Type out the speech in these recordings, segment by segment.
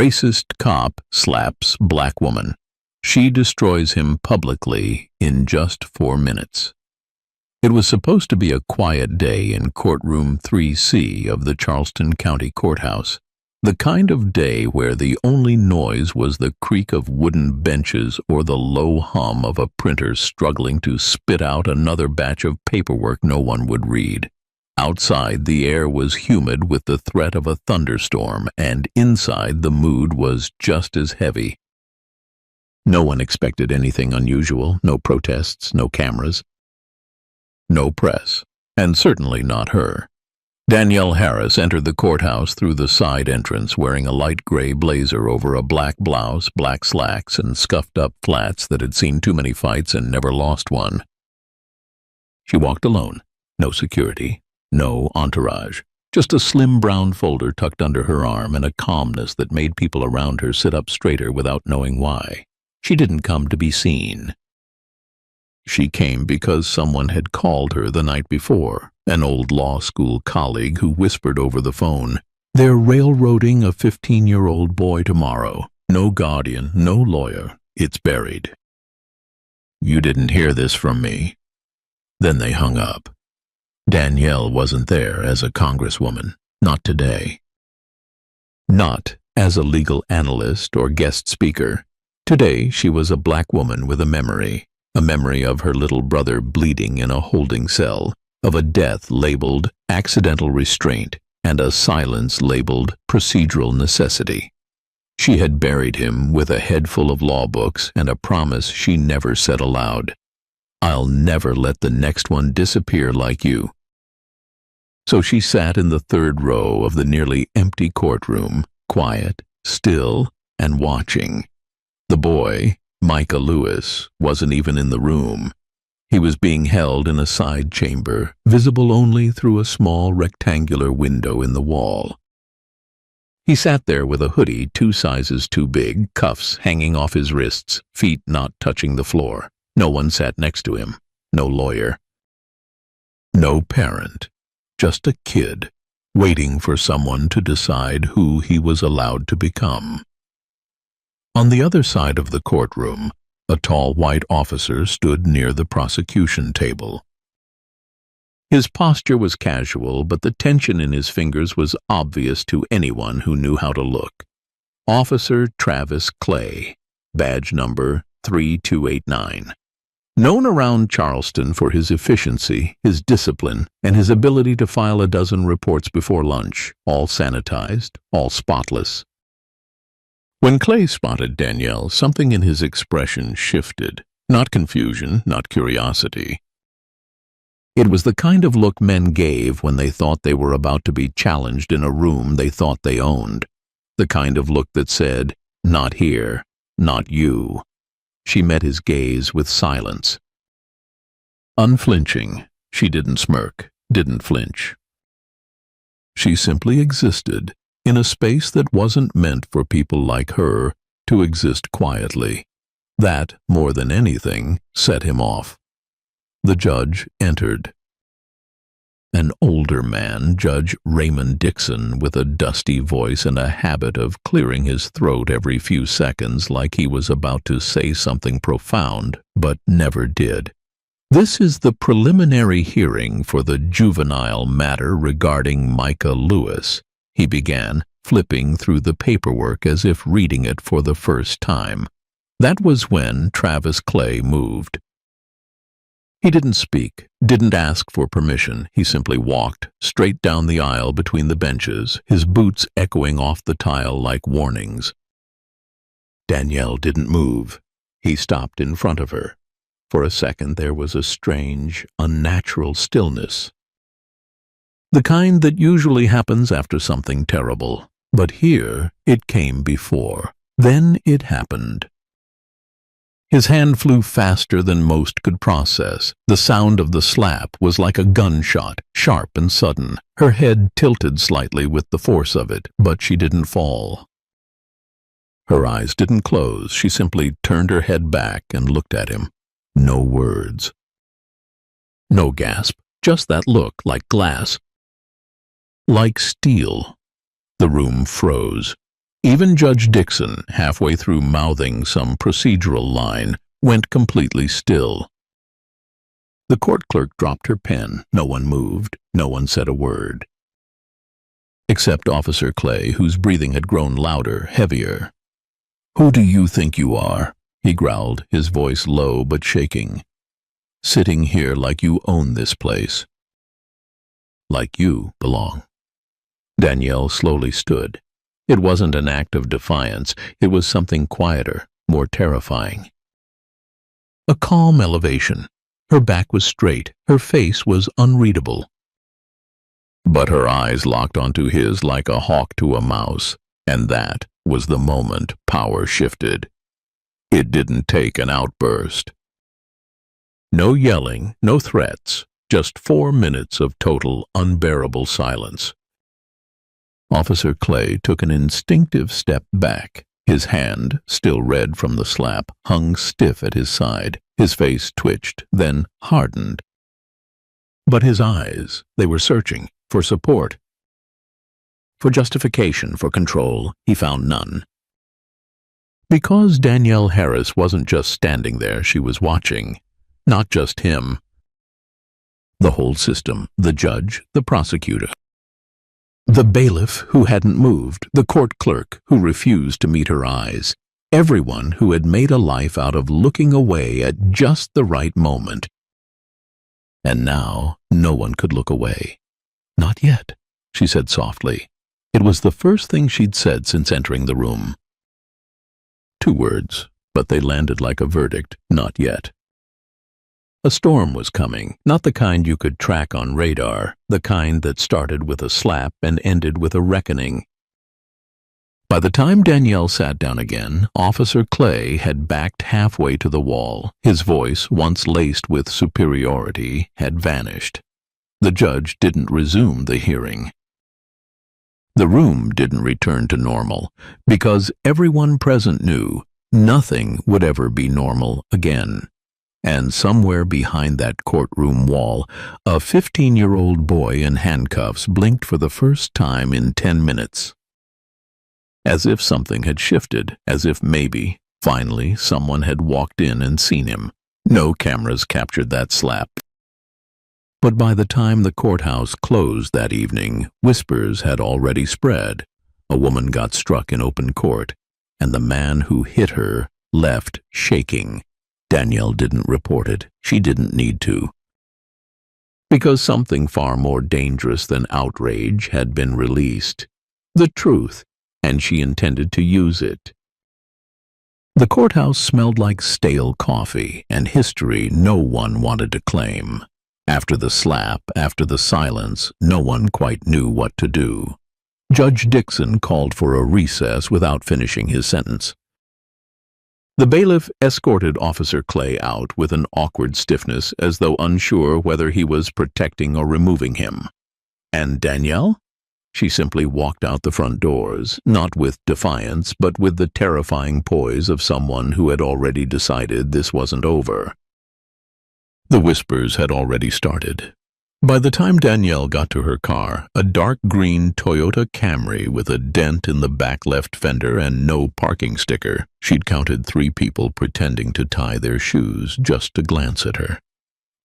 Racist cop slaps black woman. She destroys him publicly in just 4 minutes. It was supposed to be a quiet day in courtroom 3C of the Charleston County Courthouse. The kind of day where the only noise was the creak of wooden benches or the low hum of a printer struggling to spit out another batch of paperwork no one would read. Outside, the air was humid with the threat of a thunderstorm, and inside the mood was just as heavy. No one expected anything unusual, no protests, no cameras, no press, and certainly not her. Danielle Harris entered the courthouse through the side entrance wearing a light gray blazer over a black blouse, black slacks, and scuffed-up flats that had seen too many fights and never lost one. She walked alone, no security, no entourage, just a slim brown folder tucked under her arm and a calmness that made people around her sit up straighter without knowing why. She didn't come to be seen. She came because someone had called her the night before, an old law school colleague who whispered over the phone, "They're railroading a 15-year-old boy tomorrow. No guardian, no lawyer. It's buried." "You didn't hear this from me." Then they hung up. Danielle wasn't there as a congresswoman, not today. Not as a legal analyst or guest speaker. Today she was a black woman with a memory of her little brother bleeding in a holding cell, of a death labeled accidental restraint, and a silence labeled procedural necessity. She had buried him with a head full of law books and a promise she never said aloud. "I'll never let the next one disappear like you." So she sat in the third row of the nearly empty courtroom, quiet, still, and watching. The boy, Micah Lewis, wasn't even in the room. He was being held in a side chamber, visible only through a small rectangular window in the wall. He sat there with a hoodie 2 sizes too big, cuffs hanging off his wrists, feet not touching the floor. No one sat next to him. No lawyer. No parent. Just a kid, waiting for someone to decide who he was allowed to become. On the other side of the courtroom, a tall white officer stood near the prosecution table. His posture was casual, but the tension in his fingers was obvious to anyone who knew how to look. Officer Travis Clay, badge number 3289. Known around Charleston for his efficiency, his discipline, and his ability to file a dozen reports before lunch, all sanitized, all spotless. When Clay spotted Danielle, something in his expression shifted. Not confusion, not curiosity. It was the kind of look men gave when they thought they were about to be challenged in a room they thought they owned. The kind of look that said, "Not here, not you." She met his gaze with silence. Unflinching, she didn't smirk, didn't flinch. She simply existed in a space that wasn't meant for people like her to exist quietly. That, more than anything, set him off. The judge entered. An older man, Judge Raymond Dixon, with a dusty voice and a habit of clearing his throat every few seconds like he was about to say something profound, but never did. "This is the preliminary hearing for the juvenile matter regarding Micah Lewis," he began, flipping through the paperwork as if reading it for the first time. That was when Travis Clay moved. He didn't speak, didn't ask for permission. He simply walked straight down the aisle between the benches, his boots echoing off the tile like warnings. Danielle didn't move. He stopped in front of her. For a second there was a strange, unnatural stillness. The kind that usually happens after something terrible. But here it came before. Then it happened. His hand flew faster than most could process. The sound of the slap was like a gunshot, sharp and sudden. Her head tilted slightly with the force of it, but she didn't fall. Her eyes didn't close. She simply turned her head back and looked at him. No words. No gasp, just that look, like glass. Like steel. The room froze. Even Judge Dixon, halfway through mouthing some procedural line, went completely still. The court clerk dropped her pen. No one moved. No one said a word. Except Officer Clay, whose breathing had grown louder, heavier. "Who do you think you are?" he growled, his voice low but shaking. "Sitting here like you own this place. Like you belong." Danielle slowly stood. It wasn't an act of defiance. It was something quieter, more terrifying. A calm elevation. Her back was straight. Her face was unreadable. But her eyes locked onto his like a hawk to a mouse, and that was the moment power shifted. It didn't take an outburst. No yelling, no threats, just 4 minutes of total, unbearable silence. Officer Clay took an instinctive step back. His hand, still red from the slap, hung stiff at his side. His face twitched, then hardened. But his eyes, they were searching for support. For justification, for control, he found none. Because Danielle Harris wasn't just standing there, she was watching. Not just him. The whole system, the judge, the prosecutor. The bailiff who hadn't moved, the court clerk who refused to meet her eyes. Everyone who had made a life out of looking away at just the right moment. And now no one could look away. "Not yet," she said softly. It was the first thing she'd said since entering the room. 2 words, but they landed like a verdict. Not yet. A storm was coming, not the kind you could track on radar, the kind that started with a slap and ended with a reckoning. By the time Danielle sat down again, Officer Clay had backed halfway to the wall. His voice, once laced with superiority, had vanished. The judge didn't resume the hearing. The room didn't return to normal, because everyone present knew nothing would ever be normal again. And somewhere behind that courtroom wall, a 15-year-old boy in handcuffs blinked for the first time in 10 minutes. As if something had shifted, as if maybe, finally, someone had walked in and seen him. No cameras captured that slap. But by the time the courthouse closed that evening, whispers had already spread. A woman got struck in open court, and the man who hit her left shaking. Danielle didn't report it. She didn't need to. Because something far more dangerous than outrage had been released. The truth, and she intended to use it. The courthouse smelled like stale coffee and history no one wanted to claim. After the slap, after the silence, no one quite knew what to do. Judge Dixon called for a recess without finishing his sentence. The bailiff escorted Officer Clay out with an awkward stiffness, as though unsure whether he was protecting or removing him. And Danielle? She simply walked out the front doors, not with defiance, but with the terrifying poise of someone who had already decided this wasn't over. The whispers had already started. By the time Danielle got to her car, a dark green Toyota Camry with a dent in the back left fender and no parking sticker, she'd counted 3 people pretending to tie their shoes just to glance at her.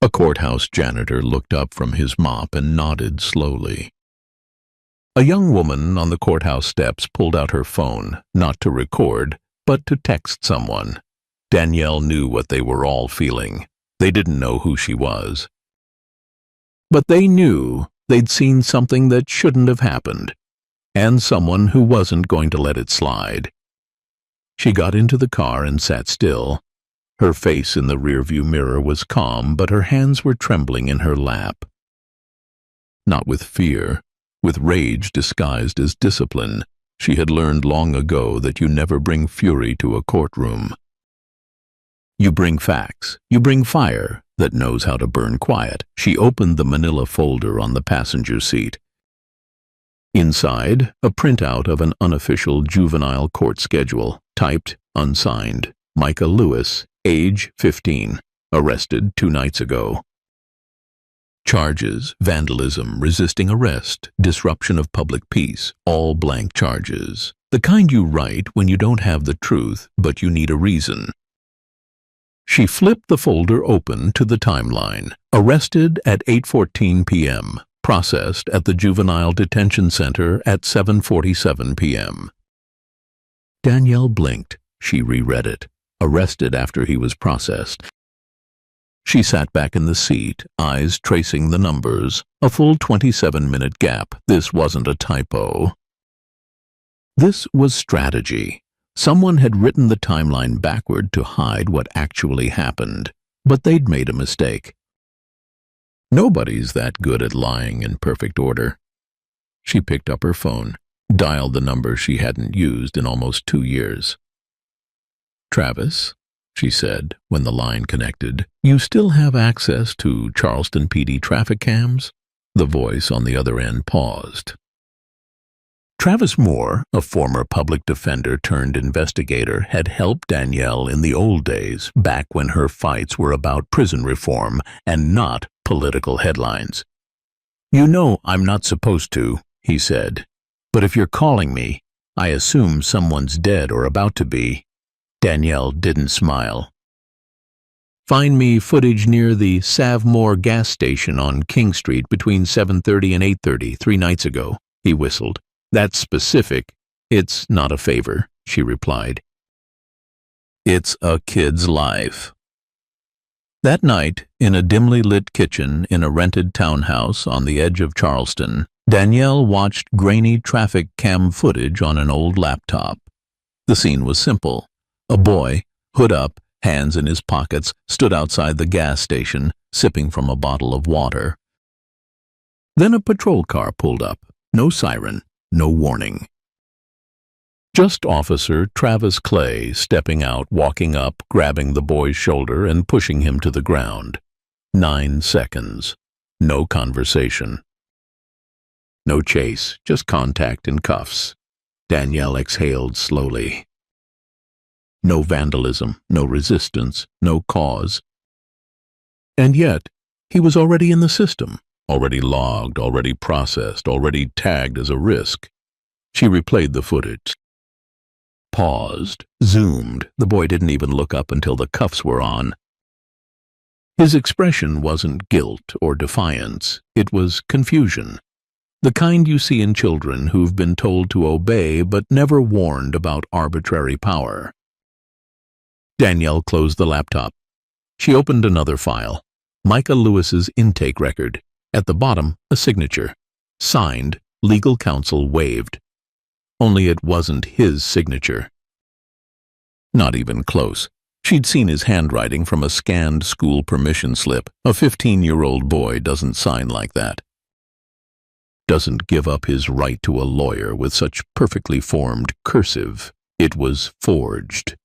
A courthouse janitor looked up from his mop and nodded slowly. A young woman on the courthouse steps pulled out her phone, not to record, but to text someone. Danielle knew what they were all feeling. They didn't know who she was. But they knew they'd seen something that shouldn't have happened, and someone who wasn't going to let it slide. She got into the car and sat still. Her face in the rearview mirror was calm, but her hands were trembling in her lap. Not with fear, with rage disguised as discipline. She had learned long ago that you never bring fury to a courtroom. You bring facts. You bring fire that knows how to burn quiet. She opened the manila folder on the passenger seat. Inside, a printout of an unofficial juvenile court schedule, typed, unsigned. Micah Lewis, age 15, arrested 2 nights ago. Charges: vandalism, resisting arrest, disruption of public peace, all blank charges. The kind you write when you don't have the truth, but you need a reason. She flipped the folder open to the timeline. Arrested at 8:14 p.m. Processed at the Juvenile Detention Center at 7:47 p.m. Danielle blinked. She reread it. Arrested after he was processed. She sat back in the seat, eyes tracing the numbers. A full 27-minute gap. This wasn't a typo. This was strategy. Someone had written the timeline backward to hide what actually happened, but they'd made a mistake. Nobody's that good at lying in perfect order. She picked up her phone, dialed the number she hadn't used in almost 2 years. "Travis," she said when the line connected, "you still have access to Charleston PD traffic cams?" The voice on the other end paused. Travis Moore, a former public defender turned investigator, had helped Danielle in the old days, back when her fights were about prison reform and not political headlines. "You know I'm not supposed to," he said, "but if you're calling me, I assume someone's dead or about to be." Danielle didn't smile. "Find me footage near the Savmore gas station on King Street between 7:30 and 8:30 3 nights ago," he whistled. "That's specific." "It's not a favor," she replied. "It's a kid's life." That night, in a dimly lit kitchen in a rented townhouse on the edge of Charleston, Danielle watched grainy traffic cam footage on an old laptop. The scene was simple. A boy, hood up, hands in his pockets, stood outside the gas station, sipping from a bottle of water. Then a patrol car pulled up. No siren. No warning. Just Officer Travis Clay stepping out, walking up, grabbing the boy's shoulder and pushing him to the ground. 9 seconds. No conversation. No chase, just contact and cuffs. Danielle exhaled slowly. No vandalism, no resistance, no cause. And yet, he was already in the system. Already logged, already processed, already tagged as a risk. She replayed the footage. Paused, zoomed. The boy didn't even look up until the cuffs were on. His expression wasn't guilt or defiance. It was confusion. The kind you see in children who've been told to obey but never warned about arbitrary power. Danielle closed the laptop. She opened another file. Micah Lewis's intake record. At the bottom, a signature. Signed, legal counsel waived. Only it wasn't his signature. Not even close. She'd seen his handwriting from a scanned school permission slip. A 15-year-old boy doesn't sign like that. Doesn't give up his right to a lawyer with such perfectly formed cursive. It was forged.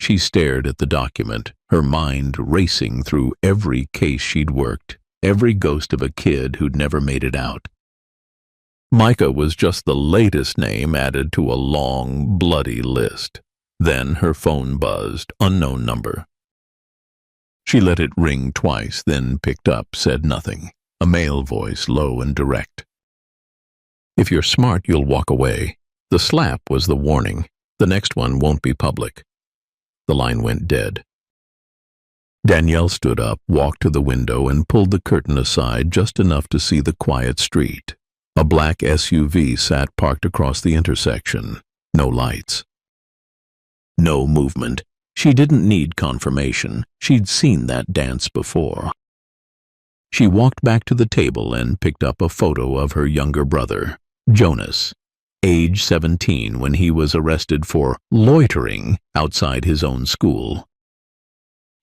She stared at the document, her mind racing through every case she'd worked. Every ghost of a kid who'd never made it out. Micah was just the latest name added to a long, bloody list. Then her phone buzzed, unknown number. She let it ring twice, then picked up, said nothing. A male voice, low and direct. "If you're smart, you'll walk away." The slap was the warning. The next one won't be public. The line went dead. Danielle stood up, walked to the window, and pulled the curtain aside just enough to see the quiet street. A black SUV sat parked across the intersection. No lights. No movement. She didn't need confirmation. She'd seen that dance before. She walked back to the table and picked up a photo of her younger brother, Jonas, age 17 when he was arrested for loitering outside his own school.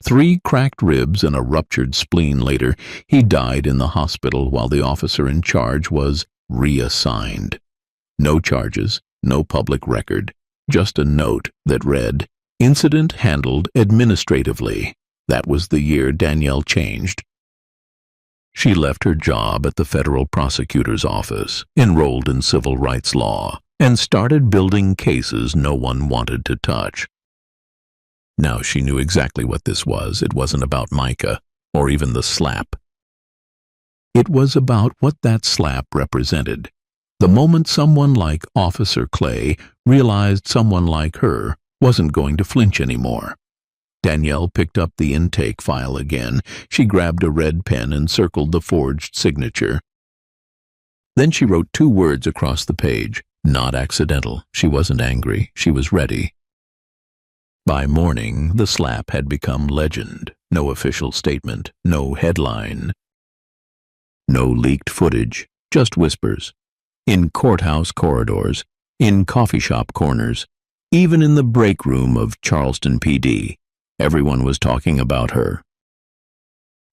3 cracked ribs and a ruptured spleen later, he died in the hospital while the officer in charge was reassigned. No charges, no public record, just a note that read, "Incident handled administratively." That was the year Danielle changed. She left her job at the federal prosecutor's office, enrolled in civil rights law, and started building cases no one wanted to touch. Now she knew exactly what this was. It wasn't about Micah, or even the slap. It was about what that slap represented. The moment someone like Officer Clay realized someone like her wasn't going to flinch anymore. Danielle picked up the intake file again. She grabbed a red pen and circled the forged signature. Then she wrote 2 words across the page. Not accidental. She wasn't angry. She was ready. By morning, the slap had become legend. No official statement, no headline, no leaked footage, just whispers. In courthouse corridors, in coffee shop corners, even in the break room of Charleston PD, everyone was talking about her.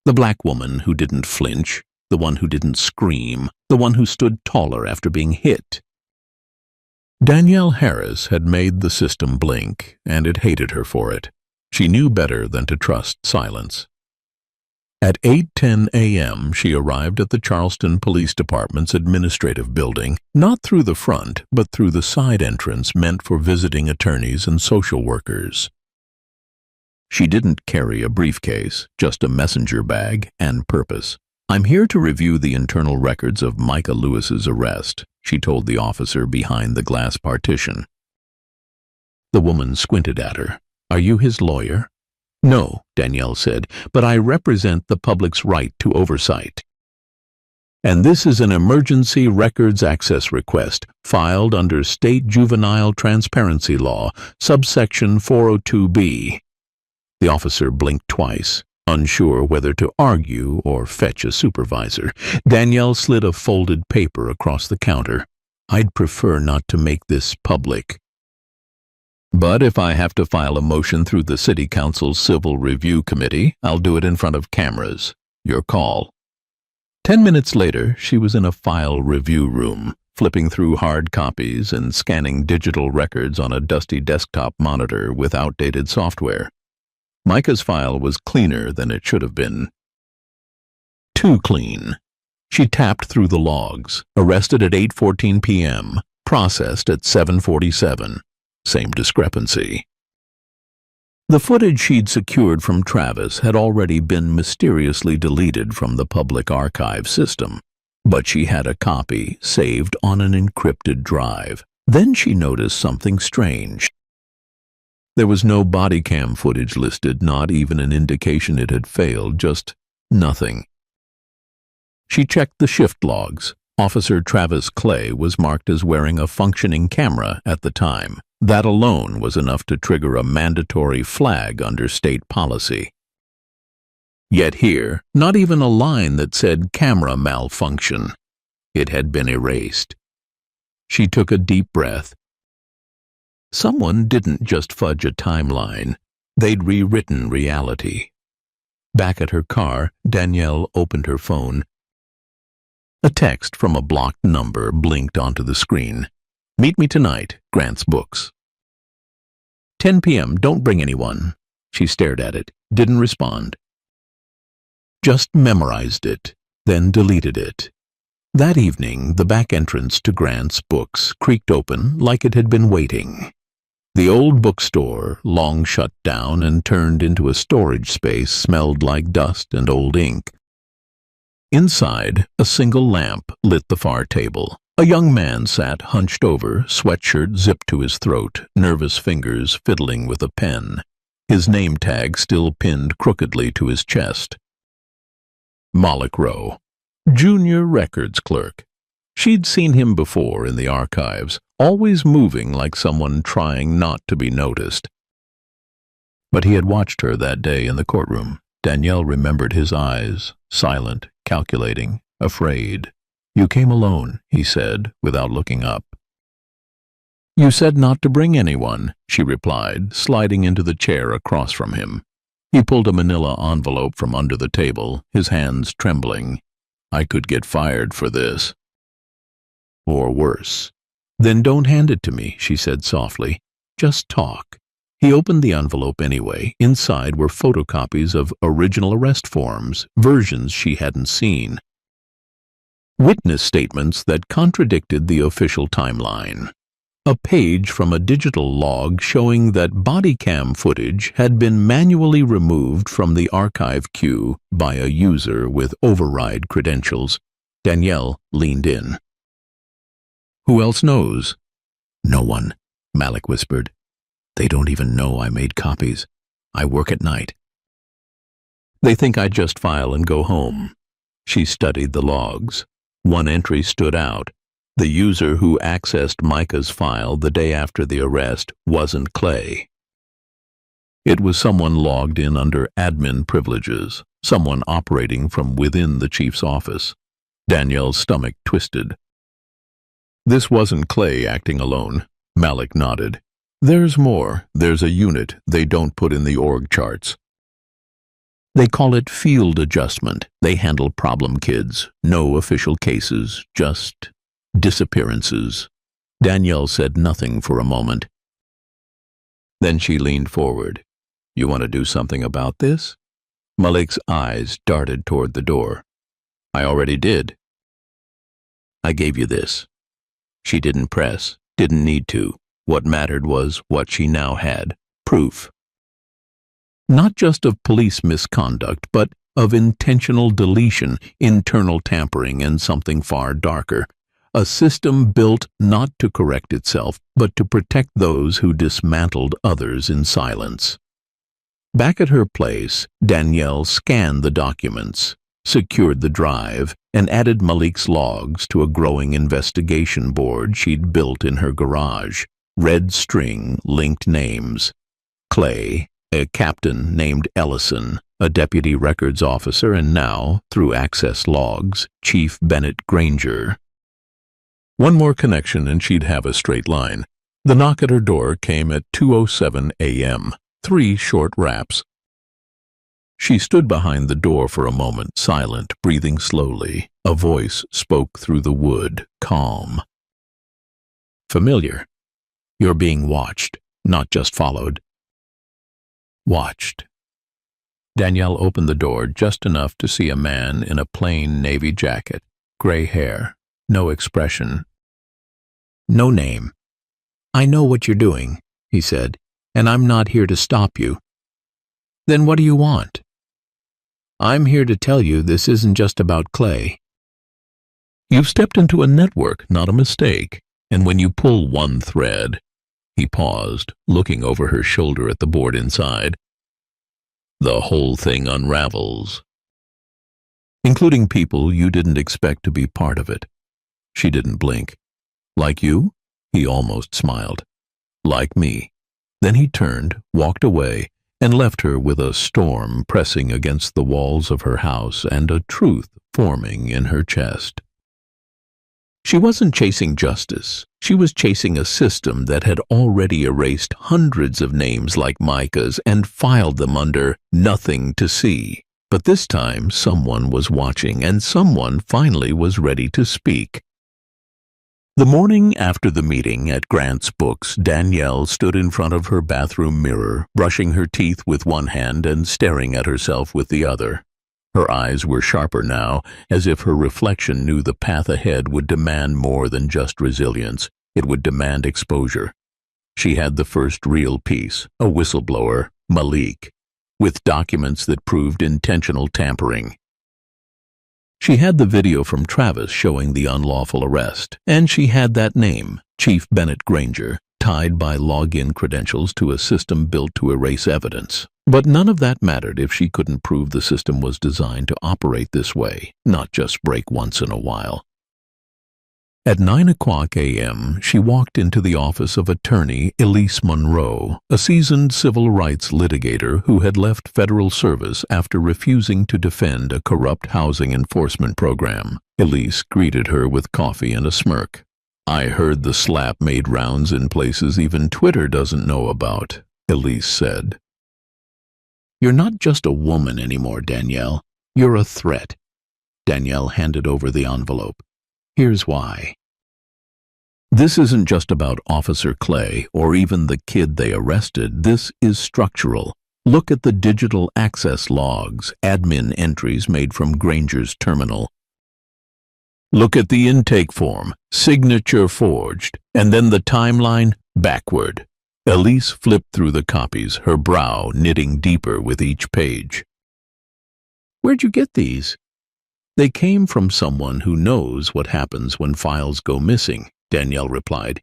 The black woman who didn't flinch, the one who didn't scream, the one who stood taller after being hit. Danielle Harris had made the system blink, and it hated her for it. She knew better than to trust silence. At 8:10 a.m., she arrived at the Charleston Police Department's administrative building, not through the front, but through the side entrance meant for visiting attorneys and social workers. She didn't carry a briefcase, just a messenger bag and purpose. "I'm here to review the internal records of Micah Lewis's arrest," she told the officer behind the glass partition. The woman squinted at her. "Are you his lawyer?" "No," Danielle said, "but I represent the public's right to oversight. And this is an emergency records access request filed under State Juvenile Transparency Law, subsection 402B. The officer blinked twice, unsure whether to argue or fetch a supervisor. Danielle slid a folded paper across the counter. "I'd prefer not to make this public. But if I have to file a motion through the City Council's Civil Review Committee, I'll do it in front of cameras. Your call." 10 minutes later, she was in a file review room, flipping through hard copies and scanning digital records on a dusty desktop monitor with outdated software. Micah's file was cleaner than it should have been. Too clean. She tapped through the logs. Arrested at 8:14 p.m., processed at 7:47. Same discrepancy. The footage she'd secured from Travis had already been mysteriously deleted from the public archive system, but she had a copy saved on an encrypted drive. Then she noticed something strange. There was no body cam footage listed, not even an indication it had failed, just nothing. She checked the shift logs. Officer Travis Clay was marked as wearing a functioning camera at the time. That alone was enough to trigger a mandatory flag under state policy. Yet here, not even a line that said camera malfunction. It had been erased. She took a deep breath. Someone didn't just fudge a timeline. They'd rewritten reality. Back at her car, Danielle opened her phone. A text from a blocked number blinked onto the screen. "Meet me tonight, Grant's Books. 10 p.m., don't bring anyone." She stared at it, didn't respond. Just memorized it, then deleted it. That evening, the back entrance to Grant's Books creaked open like it had been waiting. The old bookstore, long shut down and turned into a storage space, smelled like dust and old ink. Inside, a single lamp lit the far table. A young man sat hunched over, sweatshirt zipped to his throat, nervous fingers fiddling with a pen, his name tag still pinned crookedly to his chest. Moloch Rowe, junior records clerk. She'd seen him before in the archives, always moving like someone trying not to be noticed. But he had watched her that day in the courtroom. Danielle remembered his eyes, silent, calculating, afraid. "You came alone," he said, without looking up. "You said not to bring anyone," she replied, sliding into the chair across from him. He pulled a manila envelope from under the table, his hands trembling. "I could get fired for this. Or worse." "Then don't hand it to me," she said softly. "Just talk." He opened the envelope anyway. Inside were photocopies of original arrest forms, versions she hadn't seen. Witness statements that contradicted the official timeline. A page from a digital log showing that body cam footage had been manually removed from the archive queue by a user with override credentials. Danielle leaned in. Who else knows? No one, Malik whispered. They don't even know I made copies. I work at night. They think I just file and go home. She studied the logs. One entry stood out. The user who accessed Micah's file the day after the arrest wasn't Clay. It was someone logged in under admin privileges, someone operating from within the chief's office. Danielle's stomach twisted. This wasn't Clay acting alone. Malik nodded. There's more. There's a unit they don't put in the org charts. They call it field adjustment. They handle problem kids. No official cases, just disappearances. Danielle said nothing for a moment. Then she leaned forward. You want to do something about this? Malik's eyes darted toward the door. I already did. I gave you this. She didn't press, didn't need to. What mattered was what she now had, proof. Not just of police misconduct, but of intentional deletion, internal tampering, and something far darker. A system built not to correct itself, but to protect those who dismantled others in silence. Back at her place, Danielle scanned the documents, secured the drive, and added Malik's logs to a growing investigation board she'd built in her garage. Red string linked names. Clay, a captain named Ellison, a deputy records officer, and now, through access logs, Chief Bennett Granger. One more connection and she'd have a straight line. The knock at her door came at 2:07 a.m. 3 short raps. She stood behind the door for a moment, silent, breathing slowly. A voice spoke through the wood, calm. Familiar. You're being watched, not just followed. Watched. Danielle opened the door just enough to see a man in a plain navy jacket, gray hair, no expression, no name. I know what you're doing, he said, and I'm not here to stop you. Then what do you want? I'm here to tell you this isn't just about Clay. You've stepped into a network, not a mistake, and when you pull one thread, he paused, looking over her shoulder at the board inside, the whole thing unravels, including people you didn't expect to be part of it. She didn't blink. Like you? He almost smiled. Like me. Then he turned, walked away, and left her with a storm pressing against the walls of her house and a truth forming in her chest. She wasn't chasing justice. She was chasing a system that had already erased hundreds of names like Micah's and filed them under nothing to see. But this time someone was watching, and someone finally was ready to speak. The morning after the meeting at Grant's Books, Danielle stood in front of her bathroom mirror, brushing her teeth with one hand and staring at herself with the other. Her eyes were sharper now, as if her reflection knew the path ahead would demand more than just resilience. It would demand exposure. She had the first real piece, a whistleblower, Malik, with documents that proved intentional tampering. She had the video from Travis showing the unlawful arrest, and she had that name, Chief Bennett Granger, tied by login credentials to a system built to erase evidence. But none of that mattered if she couldn't prove the system was designed to operate this way, not just break once in a while. At 9:00 a.m., she walked into the office of attorney Elise Monroe, a seasoned civil rights litigator who had left federal service after refusing to defend a corrupt housing enforcement program. Elise greeted her with coffee and a smirk. I heard the slap made rounds in places even Twitter doesn't know about, Elise said. You're not just a woman anymore, Danielle. You're a threat. Danielle handed over the envelope. Here's why. This isn't just about Officer Clay or even the kid they arrested. This is structural. Look at the digital access logs, admin entries made from Granger's terminal. Look at the intake form, signature forged, and then the timeline backward. Elise flipped through the copies, her brow knitting deeper with each page. Where'd you get these? They came from someone who knows what happens when files go missing. Danielle replied.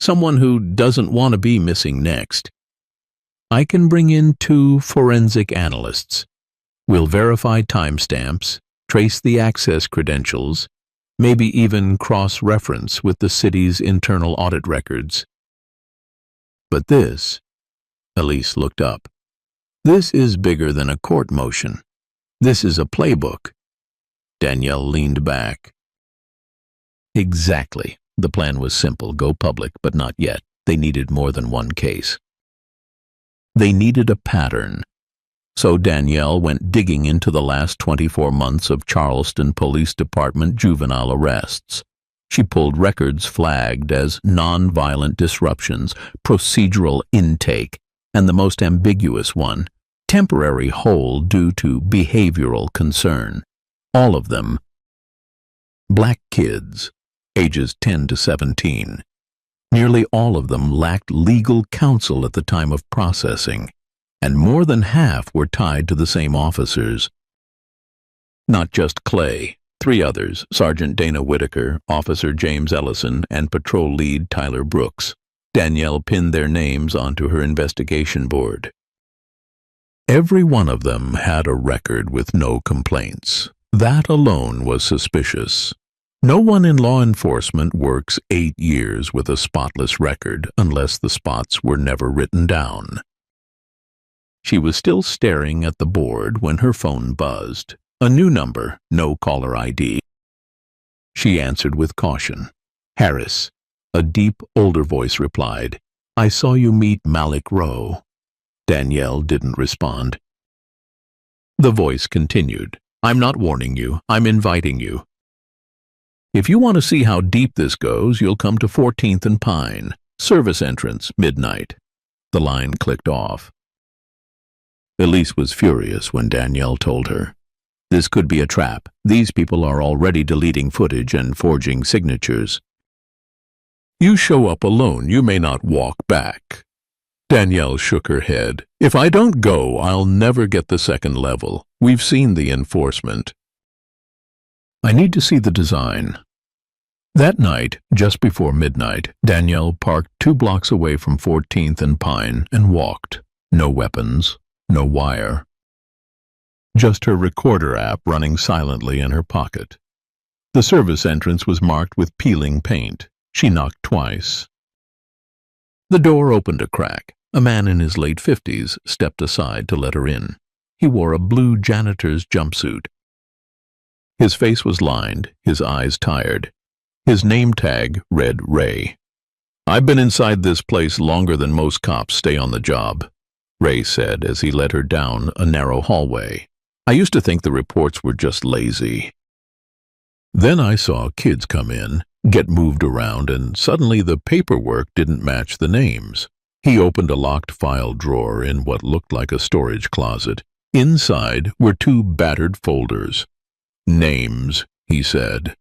Someone who doesn't want to be missing next. I can bring in 2 forensic analysts. We'll verify timestamps, trace the access credentials, maybe even cross-reference with the city's internal audit records. But this, Elise looked up. This is bigger than a court motion. This is a playbook. Danielle leaned back. Exactly. The plan was simple. Go public, but not yet. They needed more than one case. They needed a pattern. So Danielle went digging into the last 24 months of Charleston Police Department juvenile arrests. She pulled records flagged as nonviolent disruptions, procedural intake, and the most ambiguous one, temporary hold due to behavioral concern. All of them black kids, ages 10 to 17. Nearly all of them lacked legal counsel at the time of processing, and more than half were tied to the same officers. Not just Clay. 3 others, Sergeant Dana Whitaker, Officer James Ellison, and Patrol Lead Tyler Brooks. Danielle pinned their names onto her investigation board. Every one of them had a record with no complaints. That alone was suspicious. No one in law enforcement works 8 years with a spotless record unless the spots were never written down. She was still staring at the board when her phone buzzed. A new number, no caller ID. She answered with caution. Harris. A deep, older voice replied, I saw you meet Malik Rowe. Danielle didn't respond. The voice continued, I'm not warning you, I'm inviting you. If you want to see how deep this goes, you'll come to 14th and Pine. Service entrance, midnight. The line clicked off. Elise was furious when Danielle told her. This could be a trap. These people are already deleting footage and forging signatures. You show up alone, you may not walk back. Danielle shook her head. If I don't go, I'll never get the second level. We've seen the enforcement. I need to see the design. That night, just before midnight, Danielle parked 2 blocks away from 14th and Pine and walked. No weapons, no wire. Just her recorder app running silently in her pocket. The service entrance was marked with peeling paint. She knocked twice. The door opened a crack. A man in his late 50s stepped aside to let her in. He wore a blue janitor's jumpsuit. His face was lined, his eyes tired. His name tag read Ray. I've been inside this place longer than most cops stay on the job, Ray said as he led her down a narrow hallway. I used to think the reports were just lazy. Then I saw kids come in, get moved around, and suddenly the paperwork didn't match the names. He opened a locked file drawer in what looked like a storage closet. Inside were 2 battered folders. Names, he said.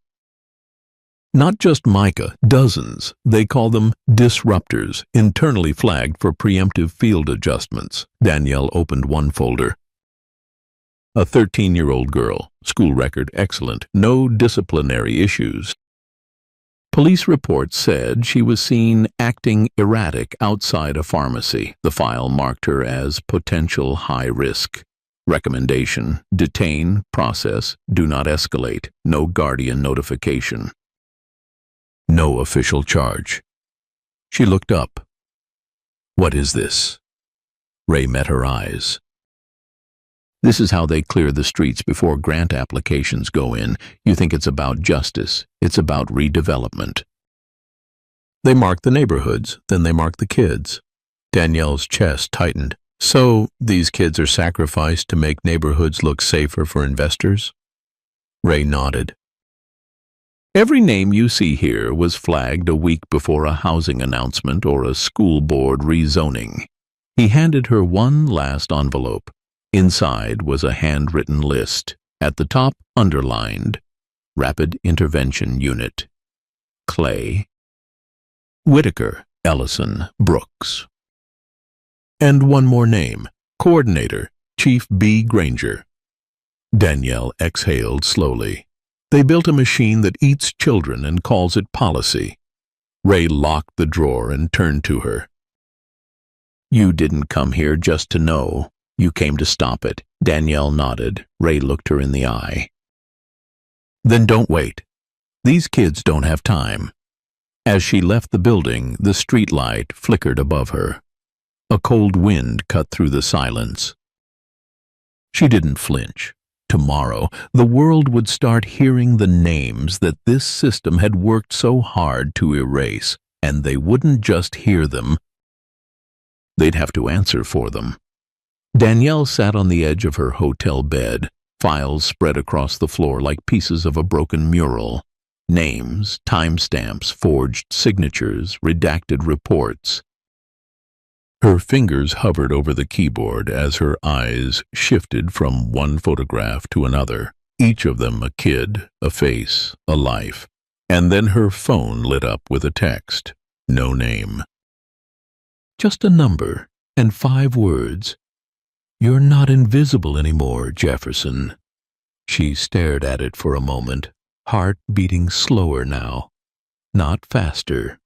Not just Micah, dozens. They call them disruptors, internally flagged for preemptive field adjustments. Danielle opened one folder. A 13-year-old girl, school record excellent, no disciplinary issues. Police reports said she was seen acting erratic outside a pharmacy. The file marked her as potential high risk. Recommendation: detain, process, do not escalate, no guardian notification. No official charge. She looked up. What is this? Ray met her eyes. This is how they clear the streets before grant applications go in. You think it's about justice. It's about redevelopment. They mark the neighborhoods, then they mark the kids. Danielle's chest tightened. So, these kids are sacrificed to make neighborhoods look safer for investors? Ray nodded. Every name you see here was flagged a week before a housing announcement or a school board rezoning. He handed her one last envelope. Inside was a handwritten list. At the top, underlined, Rapid Intervention Unit. Clay, Whitaker, Ellison, Brooks. And one more name, Coordinator, Chief B. Granger. Danielle exhaled slowly. They built a machine that eats children and calls it policy. Ray locked the drawer and turned to her. "You didn't come here just to know. You came to stop it." Danielle nodded. Ray looked her in the eye. "Then don't wait. These kids don't have time." As she left the building, the streetlight flickered above her. A cold wind cut through the silence. She didn't flinch. Tomorrow, the world would start hearing the names that this system had worked so hard to erase, and they wouldn't just hear them. They'd have to answer for them. Danielle sat on the edge of her hotel bed, files spread across the floor like pieces of a broken mural. Names, timestamps, forged signatures, redacted reports. Her fingers hovered over the keyboard as her eyes shifted from one photograph to another, each of them a kid, a face, a life. And then her phone lit up with a text. No name. Just a number and 5 words. "You're not invisible anymore, Jefferson." She stared at it for a moment, heart beating slower now, not faster.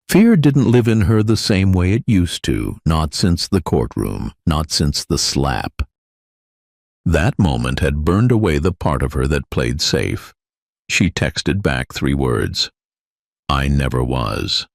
Fear didn't live in her the same way it used to, not since the courtroom, not since the slap. That moment had burned away the part of her that played safe. She texted back 3 words. "I never was."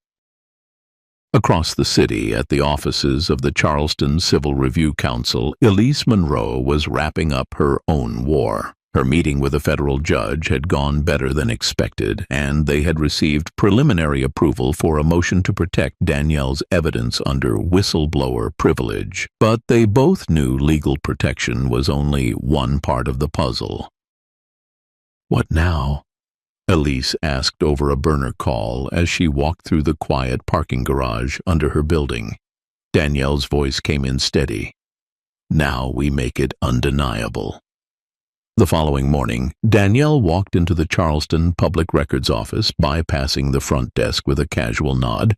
Across the city, at the offices of the Charleston Civil Review Council, Elise Monroe was wrapping up her own war. Her meeting with a federal judge had gone better than expected, and they had received preliminary approval for a motion to protect Danielle's evidence under whistleblower privilege. But they both knew legal protection was only one part of the puzzle. "What now?" Elise asked over a burner call as she walked through the quiet parking garage under her building. Danielle's voice came in steady. "Now we make it undeniable." The following morning, Danielle walked into the Charleston Public Records Office, bypassing the front desk with a casual nod.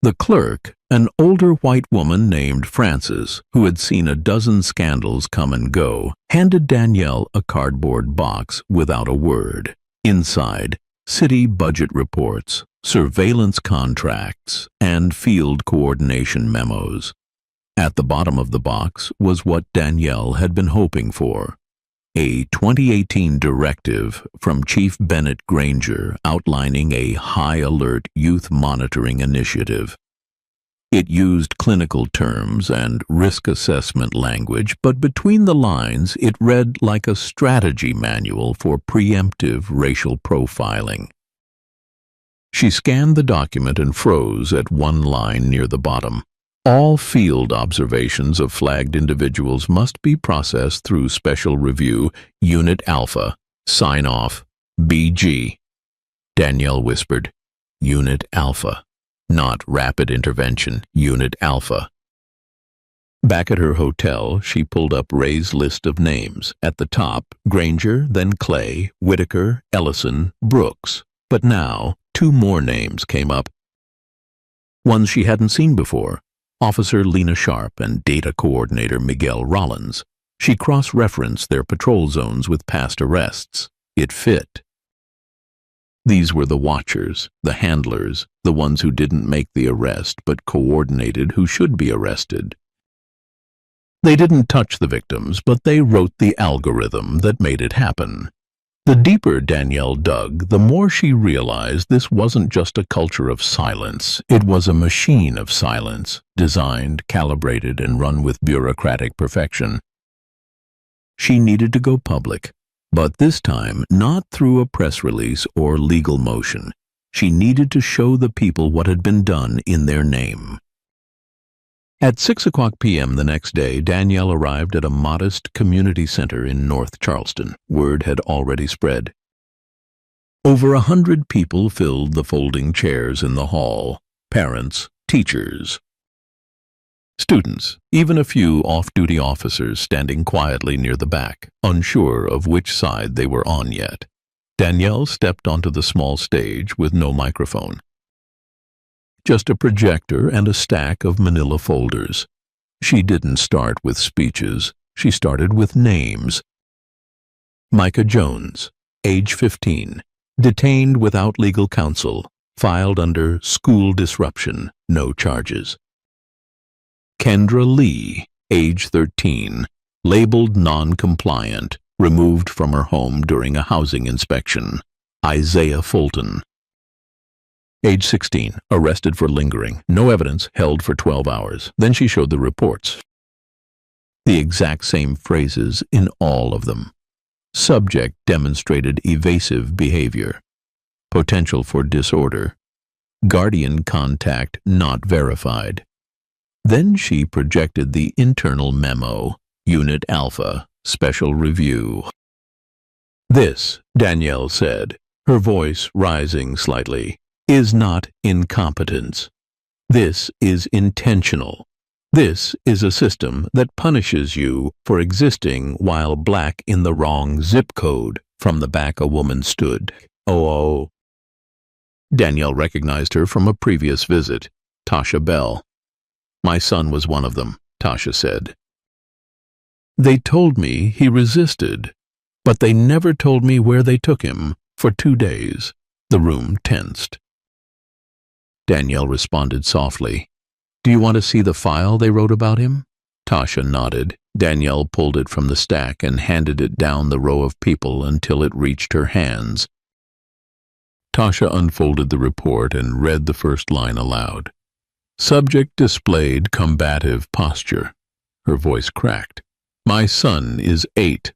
The clerk, an older white woman named Frances, who had seen a dozen scandals come and go, handed Danielle a cardboard box without a word. Inside, city budget reports, surveillance contracts, and field coordination memos. At the bottom of the box was what Danielle had been hoping for. A 2018 directive from Chief Bennett Granger outlining a high-alert youth monitoring initiative. It used clinical terms and risk assessment language, but between the lines it read like a strategy manual for preemptive racial profiling. She scanned the document and froze at one line near the bottom. All field observations of flagged individuals must be processed through special review, Unit Alpha, sign-off, BG. Danielle whispered, "Unit Alpha, not Rapid Intervention, Unit Alpha." Back at her hotel, she pulled up Ray's list of names. At the top, Granger, then Clay, Whitaker, Ellison, Brooks. But now, 2 more names came up. Ones she hadn't seen before. Officer Lena Sharp and Data Coordinator Miguel Rollins. She cross-referenced their patrol zones with past arrests. It fit. These were the watchers, the handlers, the ones who didn't make the arrest but coordinated who should be arrested. They didn't touch the victims, but they wrote the algorithm that made it happen. The deeper Danielle dug, the more she realized this wasn't just a culture of silence. It was a machine of silence, designed, calibrated, and run with bureaucratic perfection. She needed to go public, but this time not through a press release or legal motion. She needed to show the people what had been done in their name. At 6:00 p.m. the next day, Danielle arrived at a modest community center in North Charleston. Word had already spread. Over 100 people filled the folding chairs in the hall. Parents, teachers, students, even a few off-duty officers standing quietly near the back, unsure of which side they were on yet. Danielle stepped onto the small stage with no microphone. Just a projector and a stack of manila folders. She didn't start with speeches. She started with names. Micah Jones, age 15, Detained without legal counsel. Filed under school disruption. No charges. Kendra Lee, age 13. Labeled non-compliant. Removed from her home during a housing inspection. Isaiah Fulton, age 16, arrested for lingering. No evidence, held for 12 hours. Then she showed the reports. The exact same phrases in all of them. Subject demonstrated evasive behavior. Potential for disorder. Guardian contact not verified. Then she projected the internal memo, Unit Alpha, Special Review. This, Danielle said, her voice rising slightly, is not incompetence. This is intentional. This is a system that punishes you for existing while black in the wrong zip code. From the back a woman stood. Oh. Danielle recognized her from a previous visit, Tasha Bell. My son was one of them, Tasha said. They told me he resisted, but they never told me where they took him for 2 days. The room tensed. Danielle responded softly. Do you want to see the file they wrote about him? Tasha nodded. Danielle pulled it from the stack and handed it down the row of people until it reached her hands. Tasha unfolded the report and read the first line aloud. Subject displayed combative posture. Her voice cracked. My son is 8.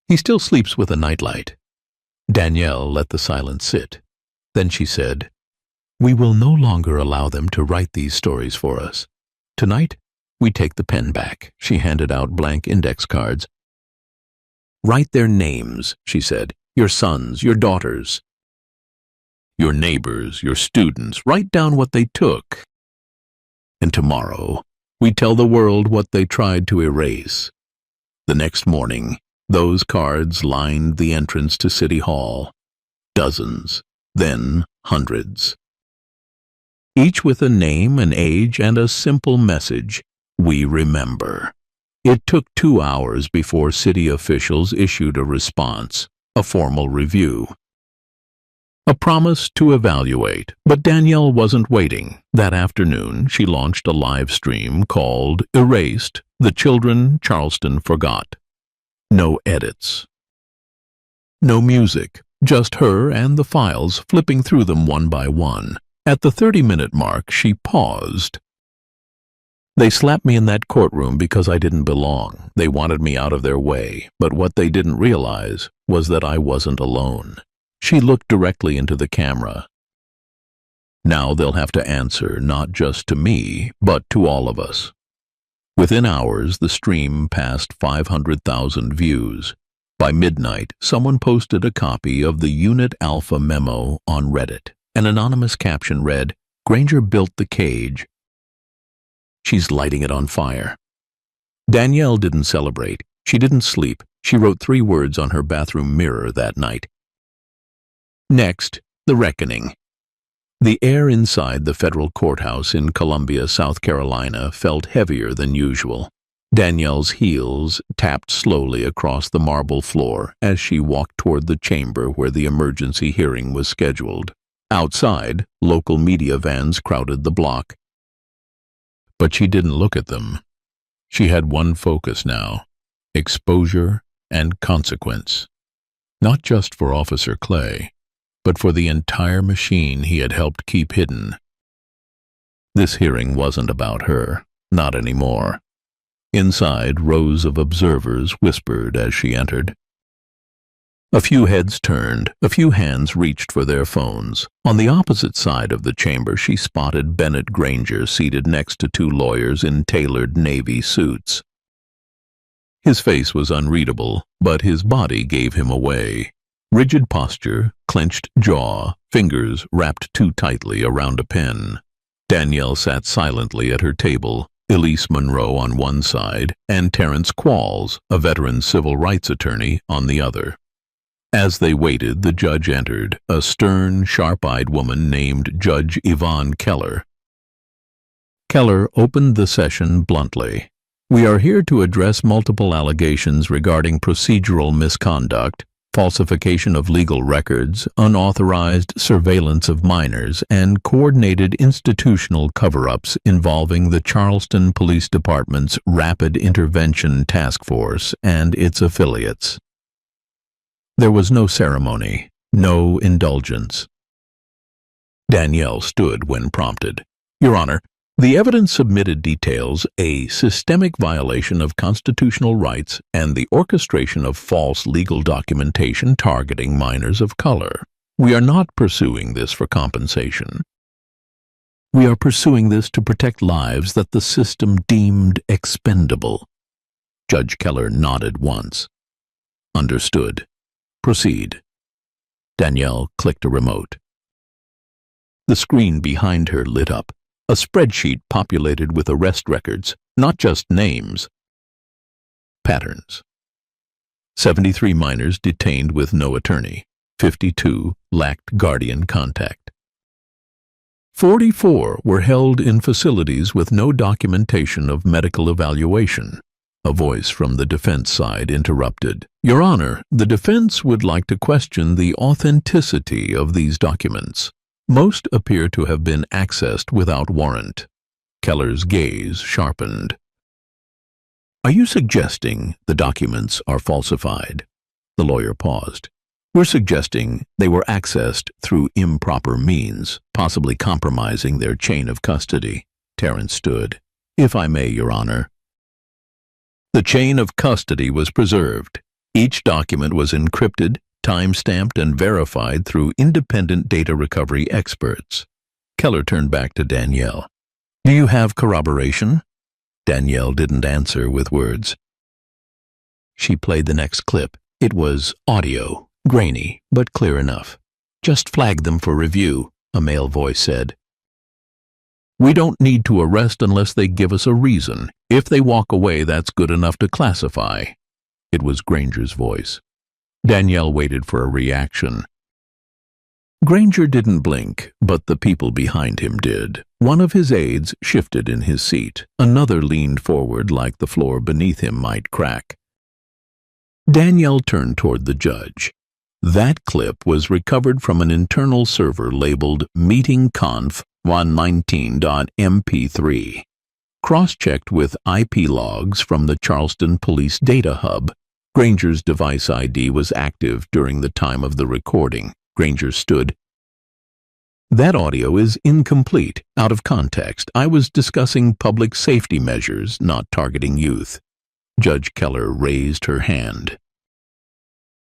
He still sleeps with a nightlight. Danielle let the silence sit. Then she said, We will no longer allow them to write these stories for us. Tonight, we take the pen back. She handed out blank index cards. Write their names, she said. Your sons, your daughters. Your neighbors, your students. Write down what they took. And tomorrow, we tell the world what they tried to erase. The next morning, those cards lined the entrance to City Hall. Dozens, then hundreds. Each with a name, an age, and a simple message. We remember. It took 2 hours before city officials issued a response, a formal review. A promise to evaluate, but Danielle wasn't waiting. That afternoon, she launched a live stream called Erased, The Children Charleston Forgot. No edits. No music, just her and the files flipping through them one by one. At the 30-minute mark, she paused. They slapped me in that courtroom because I didn't belong. They wanted me out of their way, but what they didn't realize was that I wasn't alone. She looked directly into the camera. Now they'll have to answer not just to me, but to all of us. Within hours, the stream passed 500,000 views. By midnight, someone posted a copy of the Unit Alpha memo on Reddit. An anonymous caption read, Granger built the cage. She's lighting it on fire. Danielle didn't celebrate. She didn't sleep. She wrote 3 words on her bathroom mirror that night. Next, the reckoning. The air inside the federal courthouse in Columbia, South Carolina, felt heavier than usual. Danielle's heels tapped slowly across the marble floor as she walked toward the chamber where the emergency hearing was scheduled. Outside, local media vans crowded the block. But she didn't look at them. She had one focus now: exposure and consequence. Not just for Officer Clay, but for the entire machine he had helped keep hidden. This hearing wasn't about her, not anymore. Inside, rows of observers whispered as she entered. A few heads turned, a few hands reached for their phones. On the opposite side of the chamber, she spotted Bennett Granger seated next to 2 lawyers in tailored navy suits. His face was unreadable, but his body gave him away. Rigid posture, clenched jaw, fingers wrapped too tightly around a pen. Danielle sat silently at her table, Elise Monroe on one side, and Terrence Qualls, a veteran civil rights attorney, on the other. As they waited, the judge entered, a stern, sharp-eyed woman named Judge Yvonne Keller. Keller opened the session bluntly. We are here to address multiple allegations regarding procedural misconduct, falsification of legal records, unauthorized surveillance of minors, and coordinated institutional cover-ups involving the Charleston Police Department's Rapid Intervention Task Force and its affiliates. There was no ceremony, no indulgence. Danielle stood when prompted. "Your Honor, the evidence submitted details a systemic violation of constitutional rights and the orchestration of false legal documentation targeting minors of color. We are not pursuing this for compensation. We are pursuing this to protect lives that the system deemed expendable." Judge Keller nodded once. "Understood. Proceed." Danielle clicked a remote. The screen behind her lit up. A spreadsheet populated with arrest records, not just names. Patterns. 73 minors detained with no attorney. 52 lacked guardian contact. 44 were held in facilities with no documentation of medical evaluation. A voice from the defense side interrupted. "Your Honor, the defense would like to question the authenticity of these documents. Most appear to have been accessed without warrant." Keller's gaze sharpened. "Are you suggesting the documents are falsified?" The lawyer paused. "We're suggesting they were accessed through improper means, possibly compromising their chain of custody." Terrence stood. "If I may, Your Honor." The chain of custody was preserved. Each document was encrypted, time-stamped, and verified through independent data recovery experts. Keller turned back to Danielle. "Do you have corroboration?" Danielle didn't answer with words. She played the next clip. It was audio, grainy, but clear enough. "Just flag them for review," a male voice said. "We don't need to arrest unless they give us a reason. If they walk away, that's good enough to classify." It was Granger's voice. Danielle waited for a reaction. Granger didn't blink, but the people behind him did. One of his aides shifted in his seat. Another leaned forward like the floor beneath him might crack. Danielle turned toward the judge. That clip was recovered from an internal server labeled meetingconf 119.mp3. Cross-checked with IP logs from the Charleston Police Data Hub, Granger's device ID was active during the time of the recording. Granger stood. "That audio is incomplete, out of context. I was discussing public safety measures, not targeting youth." Judge Keller raised her hand.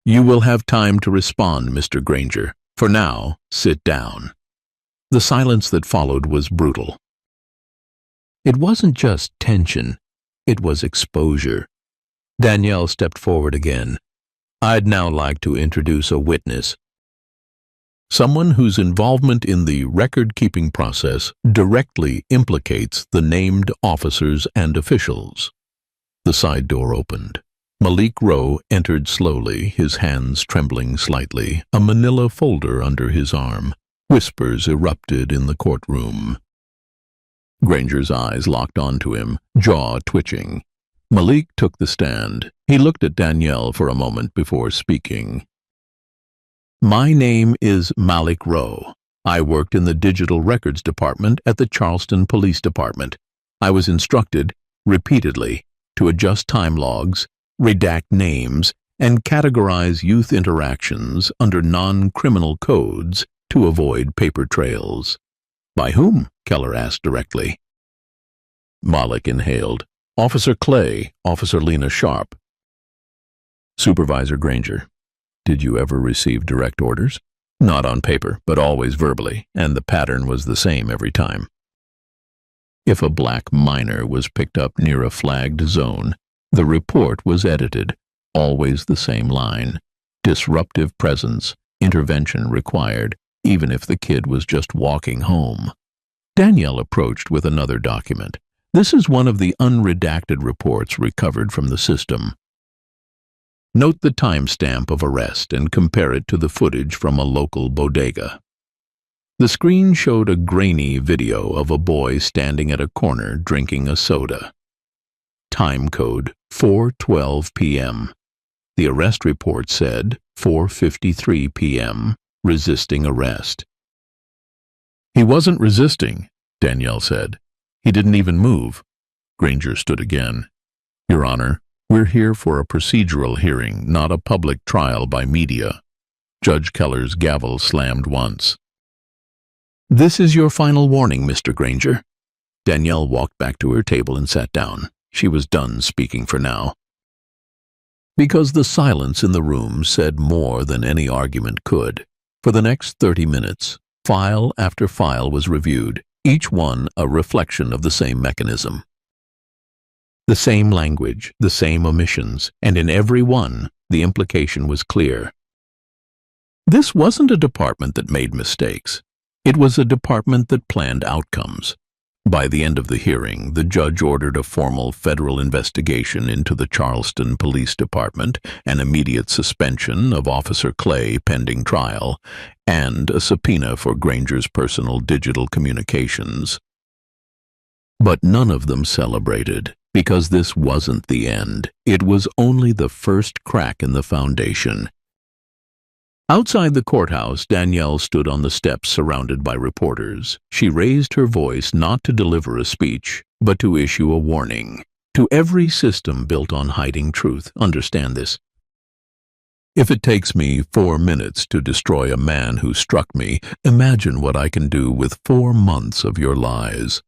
"You will have time to respond, Mr. Granger. For now, sit down." The silence that followed was brutal. It wasn't just tension, it was exposure. Danielle stepped forward again. "I'd now like to introduce a witness. Someone whose involvement in the record-keeping process directly implicates the named officers and officials." The side door opened. Malik Rowe entered slowly, his hands trembling slightly, a manila folder under his arm. Whispers erupted in the courtroom. Granger's eyes locked onto him, jaw twitching. Malik took the stand. He looked at Danielle for a moment before speaking. "My name is Malik Rowe. I worked in the Digital Records Department at the Charleston Police Department. I was instructed, repeatedly, to adjust time logs, redact names, and categorize youth interactions under non-criminal codes to avoid paper trails." "By whom?" Keller asked directly. Malik inhaled. "Officer Clay, Officer Lena Sharp." "Supervisor Granger, did you ever receive direct orders?" "Not on paper, but always verbally, and the pattern was the same every time. If a black minor was picked up near a flagged zone, the report was edited, always the same line. Disruptive presence, intervention required, even if the kid was just walking home." Danielle approached with another document. "This is one of the unredacted reports recovered from the system. Note the timestamp of arrest and compare it to the footage from a local bodega." The screen showed a grainy video of a boy standing at a corner drinking a soda. Time code 4:12 p.m. The arrest report said, 4:53 p.m., resisting arrest. "He wasn't resisting," Danielle said. "He didn't even move." Granger stood again. "Your Honor, we're here for a procedural hearing, not a public trial by media." Judge Keller's gavel slammed once. "This is your final warning, Mr. Granger." Danielle walked back to her table and sat down. She was done speaking for now. Because the silence in the room said more than any argument could. For the next 30 minutes, file after file was reviewed, each one a reflection of the same mechanism. The same language, the same omissions, and in every one, the implication was clear. This wasn't a department that made mistakes. It was a department that planned outcomes. By the end of the hearing, the judge ordered a formal federal investigation into the Charleston Police Department, an immediate suspension of Officer Clay pending trial, and a subpoena for Granger's personal digital communications. But none of them celebrated, because this wasn't the end. It was only the first crack in the foundation. Outside the courthouse, Danielle stood on the steps surrounded by reporters. She raised her voice not to deliver a speech, but to issue a warning. To every system built on hiding truth, understand this. If it takes me 4 minutes to destroy a man who struck me, imagine what I can do with 4 months of your lies.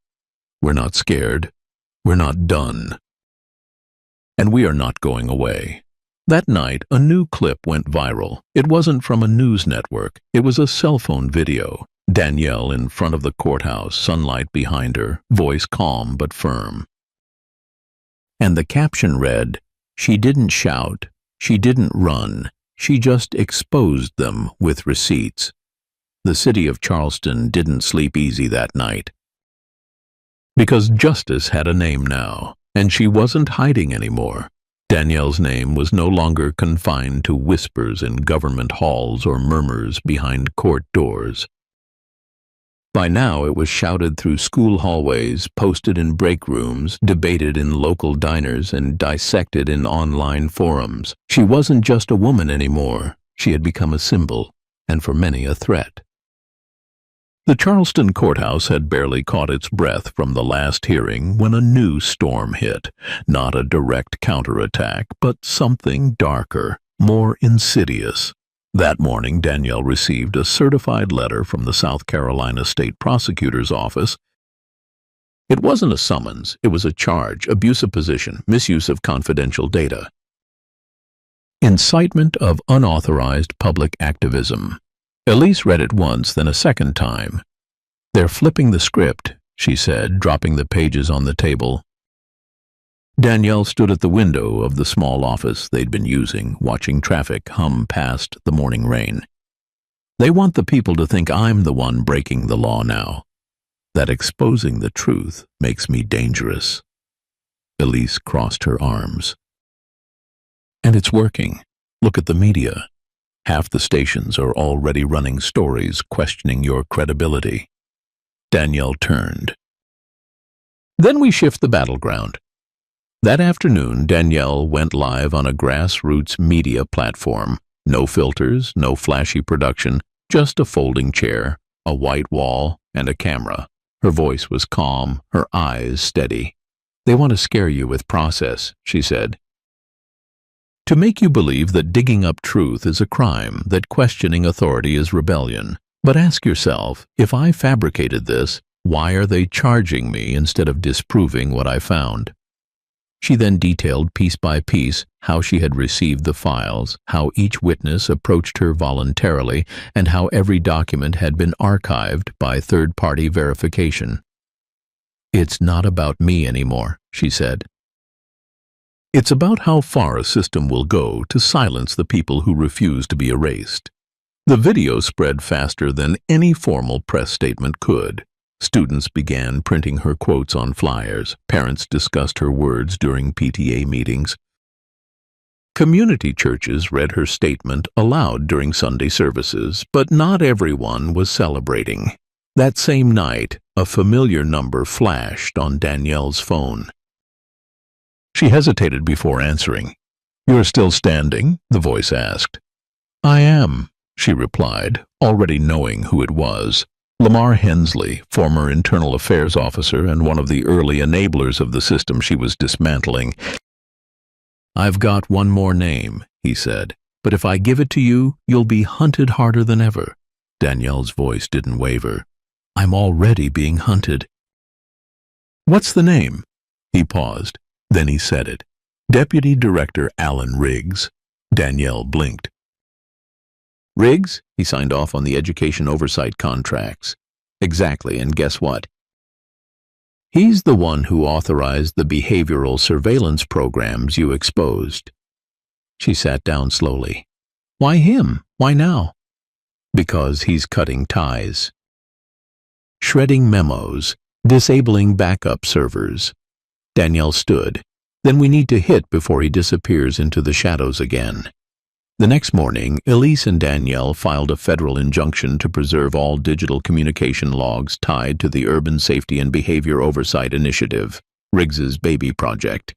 We're not scared. We're not done. And we are not going away. That night, a new clip went viral. It wasn't from a news network. It was a cell phone video. Danielle in front of the courthouse, sunlight behind her, voice calm but firm. And the caption read, "She didn't shout. She didn't run. She just exposed them with receipts." The city of Charleston didn't sleep easy that night. Because justice had a name now, and she wasn't hiding anymore. Danielle's name was no longer confined to whispers in government halls or murmurs behind court doors. By now it was shouted through school hallways, posted in break rooms, debated in local diners, and dissected in online forums. She wasn't just a woman anymore. She had become a symbol, and for many a threat. The Charleston courthouse had barely caught its breath from the last hearing when a new storm hit. Not a direct counterattack, but something darker, more insidious. That morning, Danielle received a certified letter from the South Carolina State Prosecutor's Office. It wasn't a summons, it was a charge: abuse of position, misuse of confidential data. Incitement of unauthorized public activism. Elise read it once, then a second time. "They're flipping the script," she said, dropping the pages on the table. Danielle stood at the window of the small office they'd been using, watching traffic hum past the morning rain. "They want the people to think I'm the one breaking the law now. That exposing the truth makes me dangerous." Elise crossed her arms. "And it's working. Look at the media. Half the stations are already running stories questioning your credibility." Danielle turned. "Then we shift the battleground." That afternoon, Danielle went live on a grassroots media platform. No filters, no flashy production, just a folding chair, a white wall, and a camera. Her voice was calm, her eyes steady. "They want to scare you with process," she said. "To make you believe that digging up truth is a crime, that questioning authority is rebellion. But ask yourself, if I fabricated this, why are they charging me instead of disproving what I found?" She then detailed piece by piece how she had received the files, how each witness approached her voluntarily, and how every document had been archived by third-party verification. "It's not about me anymore," she said. "It's about how far a system will go to silence the people who refuse to be erased." The video spread faster than any formal press statement could. Students began printing her quotes on flyers. Parents discussed her words during PTA meetings. Community churches read her statement aloud during Sunday services, but not everyone was celebrating. That same night, a familiar number flashed on Danielle's phone. She hesitated before answering. "You're still standing?" the voice asked. "I am," she replied, already knowing who it was. Lamar Hensley, former Internal Affairs officer and one of the early enablers of the system she was dismantling. "I've got one more name," he said, "but if I give it to you, you'll be hunted harder than ever." Danielle's voice didn't waver. "I'm already being hunted." "What's the name?" He paused. Then he said it. "Deputy Director Alan Riggs." Danielle blinked. "Riggs?" He signed off on the education oversight contracts. "Exactly, and guess what? He's the one who authorized the behavioral surveillance programs you exposed." She sat down slowly. "Why him? Why now?" "Because he's cutting ties. Shredding memos, disabling backup servers." Danielle stood. "Then we need to hit before he disappears into the shadows again." The next morning, Elise and Danielle filed a federal injunction to preserve all digital communication logs tied to the Urban Safety and Behavior Oversight Initiative, Riggs's baby project.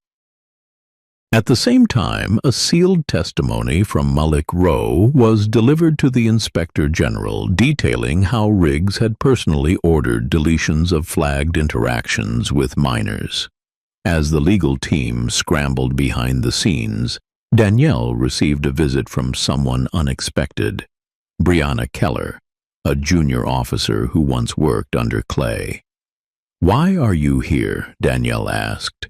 At the same time, a sealed testimony from Malik Rowe was delivered to the Inspector General detailing how Riggs had personally ordered deletions of flagged interactions with minors. As the legal team scrambled behind the scenes, Danielle received a visit from someone unexpected. Brianna Keller, a junior officer who once worked under Clay. "Why are you here?" Danielle asked.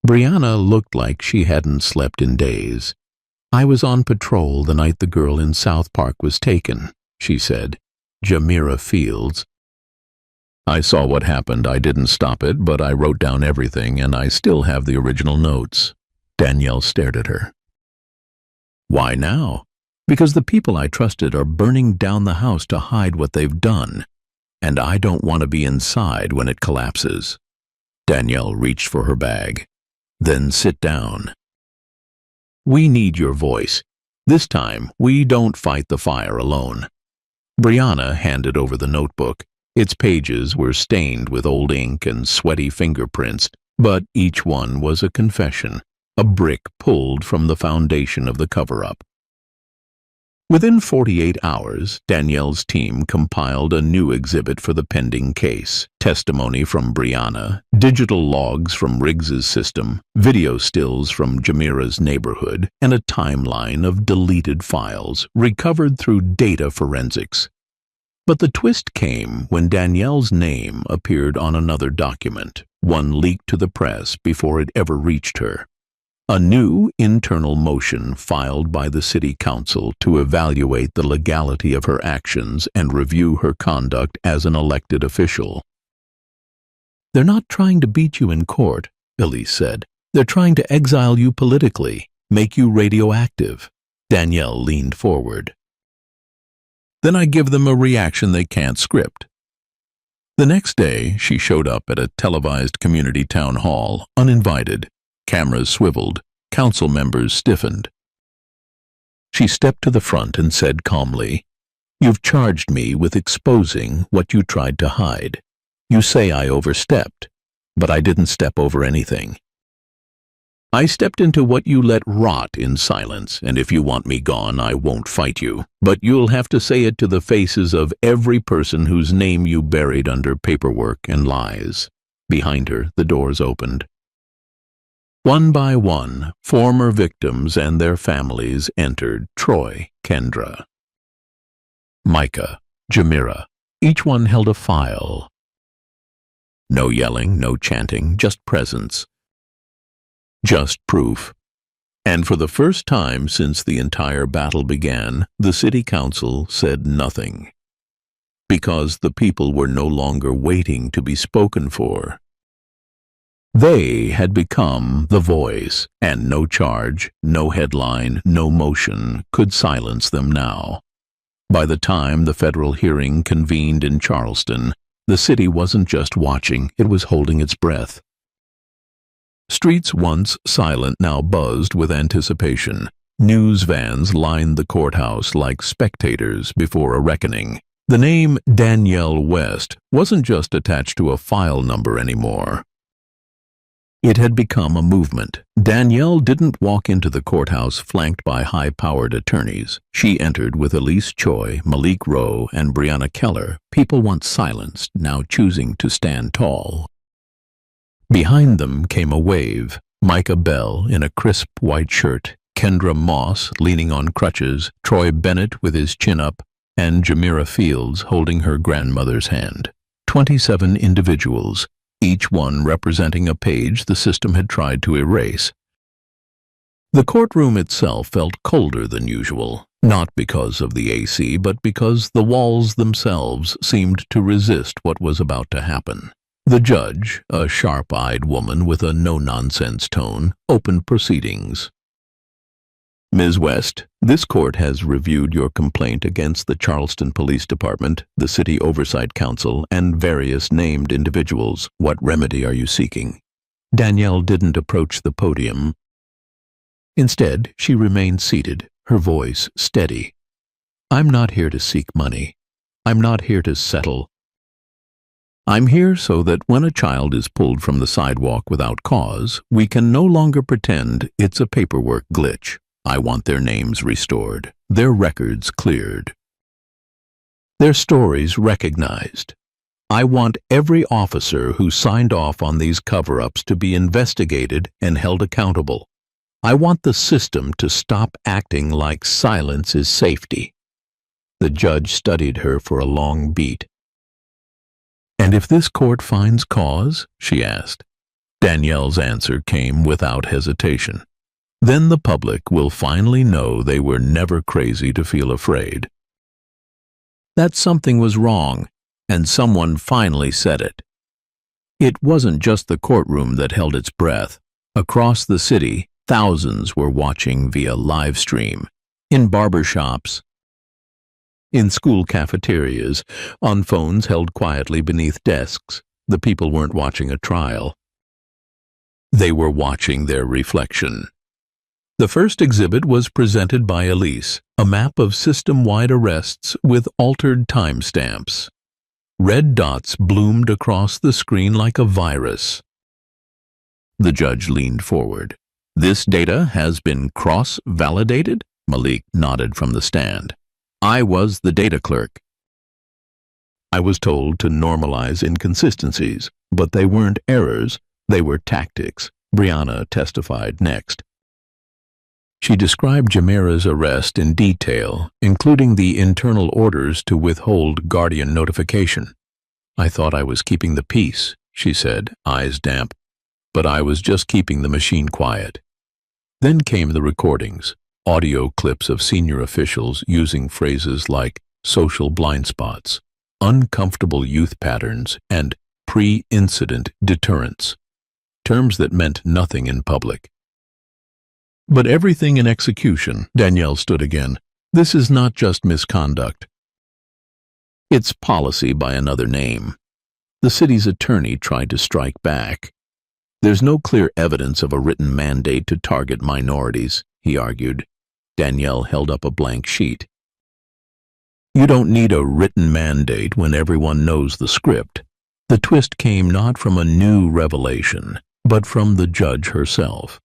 Brianna looked like she hadn't slept in days. "I was on patrol the night the girl in South Park was taken," she said. "Jamira Fields. I saw what happened. I didn't stop it, but I wrote down everything, and I still have the original notes." Danielle stared at her. "Why now?" "Because the people I trusted are burning down the house to hide what they've done, and I don't want to be inside when it collapses." Danielle reached for her bag. "Then sit down. We need your voice. This time, we don't fight the fire alone." Brianna handed over the notebook. Its pages were stained with old ink and sweaty fingerprints, but each one was a confession, a brick pulled from the foundation of the cover-up. Within 48 hours, Danielle's team compiled a new exhibit for the pending case: testimony from Brianna, digital logs from Riggs's system, video stills from Jamira's neighborhood, and a timeline of deleted files recovered through data forensics. But the twist came when Danielle's name appeared on another document, one leaked to the press before it ever reached her. A new internal motion filed by the city council to evaluate the legality of her actions and review her conduct as an elected official. "They're not trying to beat you in court," Elise said. "They're trying to exile you politically, make you radioactive." Danielle leaned forward. "Then I give them a reaction they can't script." The next day, she showed up at a televised community town hall, uninvited. Cameras swiveled, council members stiffened. She stepped to the front and said calmly, "You've charged me with exposing what you tried to hide. You say I overstepped, but I didn't step over anything. I stepped into what you let rot in silence, and if you want me gone, I won't fight you. But you'll have to say it to the faces of every person whose name you buried under paperwork and lies." Behind her, the doors opened. One by one, former victims and their families entered: Troy, Kendra, Micah, Jamira. Each one held a file. No yelling, no chanting, just presence. Just proof. And for the first time since the entire battle began, the city council said nothing. Because the people were no longer waiting to be spoken for. They had become the voice, and no charge, no headline, no motion could silence them now. By the time the federal hearing convened in Charleston, the city wasn't just watching, it was holding its breath. Streets once silent now buzzed with anticipation. News vans lined the courthouse like spectators before a reckoning. The name Danielle West wasn't just attached to a file number anymore. It had become a movement. Danielle didn't walk into the courthouse flanked by high-powered attorneys. She entered with Elise Choi, Malik Rowe, and Breonna Keller, people once silenced, now choosing to stand tall. Behind them came a wave. Micah Bell in a crisp white shirt, Kendra Moss leaning on crutches, Troy Bennett with his chin up, and Jamira Fields holding her grandmother's hand. 27 individuals, each one representing a page the system had tried to erase. The courtroom itself felt colder than usual, not because of the AC, but because the walls themselves seemed to resist what was about to happen. The judge, a sharp-eyed woman with a no-nonsense tone, opened proceedings. Ms. West, this court has reviewed your complaint against the Charleston Police Department, the City Oversight Council, and various named individuals. What remedy are you seeking? Danielle didn't approach the podium. Instead, she remained seated, her voice steady. I'm not here to seek money. I'm not here to settle. I'm here so that when a child is pulled from the sidewalk without cause, we can no longer pretend it's a paperwork glitch. I want their names restored, their records cleared, their stories recognized. I want every officer who signed off on these cover-ups to be investigated and held accountable. I want the system to stop acting like silence is safety. The judge studied her for a long beat. And if this court finds cause? She asked. Danielle's answer came without hesitation. Then the public will finally know they were never crazy to feel afraid. That something was wrong, and someone finally said it. It wasn't just the courtroom that held its breath. Across the city, thousands were watching via live stream, in barbershops, in school cafeterias, on phones held quietly beneath desks. The people weren't watching a trial. They were watching their reflection. The first exhibit was presented by Elise, a map of system-wide arrests with altered timestamps. Red dots bloomed across the screen like a virus. The judge leaned forward. This data has been cross-validated? Malik nodded from the stand. I was the data clerk. I was told to normalize inconsistencies, but they weren't errors, they were tactics. Breonna testified next. She described Jamira's arrest in detail, including the internal orders to withhold guardian notification. I thought I was keeping the peace, she said, eyes damp, but I was just keeping the machine quiet. Then came the recordings, audio clips of senior officials using phrases like social blind spots, uncomfortable youth patterns, and pre-incident deterrence, terms that meant nothing in public. But everything in execution, Danielle stood again. This is not just misconduct. It's policy by another name. The city's attorney tried to strike back. There's no clear evidence of a written mandate to target minorities, he argued. Danielle held up a blank sheet. You don't need a written mandate when everyone knows the script. The twist came not from a new revelation, but from the judge herself.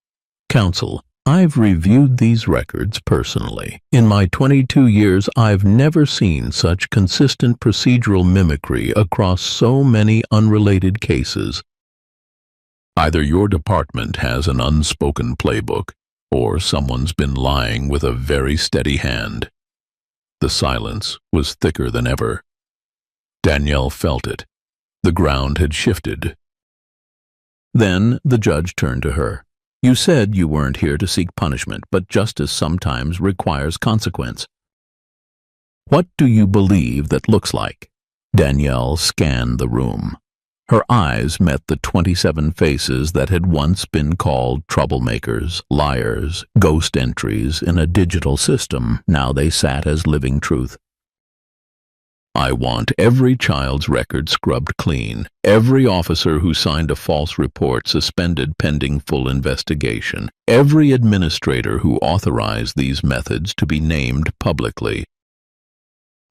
Counsel, I've reviewed these records personally. In my 22 years, I've never seen such consistent procedural mimicry across so many unrelated cases. Either your department has an unspoken playbook, or someone's been lying with a very steady hand. The silence was thicker than ever. Danielle felt it. The ground had shifted. Then the judge turned to her. You said you weren't here to seek punishment, but justice sometimes requires consequence. What do you believe that looks like? Danielle scanned the room. Her eyes met the 27 faces that had once been called troublemakers, liars, ghost entries in a digital system. Now they sat as living truth. I want every child's record scrubbed clean, every officer who signed a false report suspended pending full investigation, every administrator who authorized these methods to be named publicly.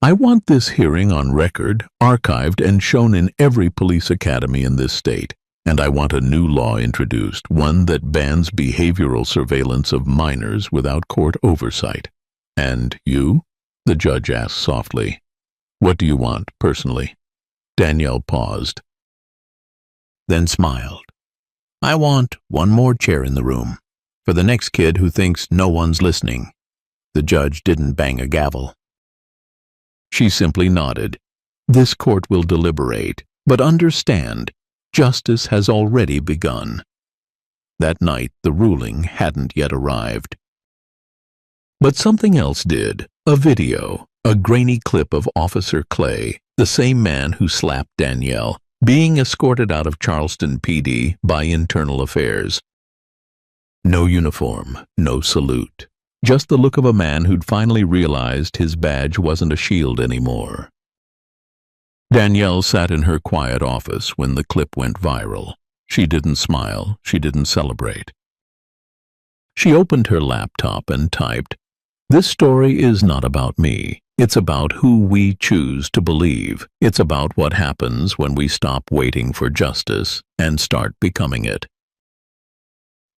I want this hearing on record, archived, and shown in every police academy in this state. And I want a new law introduced, one that bans behavioral surveillance of minors without court oversight. And you? The judge asked softly. What do you want, personally? Danielle paused, then smiled. I want one more chair in the room, for the next kid who thinks no one's listening. The judge didn't bang a gavel. She simply nodded. This court will deliberate, but understand, justice has already begun. That night, the ruling hadn't yet arrived. But something else did. A video, a grainy clip of Officer Clay, the same man who slapped Danielle, being escorted out of Charleston PD by Internal Affairs. No uniform, no salute. Just the look of a man who'd finally realized his badge wasn't a shield anymore. Danielle sat in her quiet office when the clip went viral. She didn't smile, she didn't celebrate. She opened her laptop and typed, "This story is not about me. It's about who we choose to believe. It's about what happens when we stop waiting for justice and start becoming it."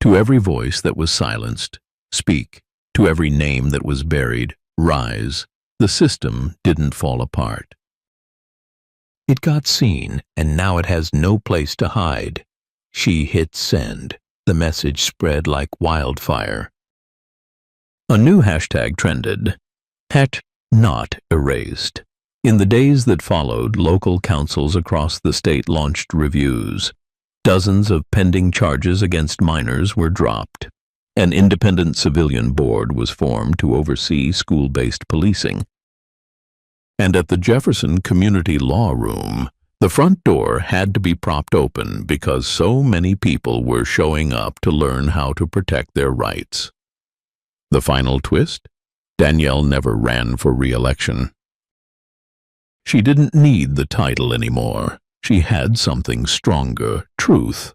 To every voice that was silenced, speak. To every name that was buried, rise. The system didn't fall apart. It got seen, and now it has no place to hide. She hit send. The message spread like wildfire. A new hashtag trended. #not erased. In the days that followed, local councils across the state launched reviews. Dozens of pending charges against minors were dropped. An independent civilian board was formed to oversee school-based policing. And at the Jefferson Community Law Room, the front door had to be propped open because so many people were showing up to learn how to protect their rights. The final twist? Danielle never ran for re-election. She didn't need the title anymore. She had something stronger, truth.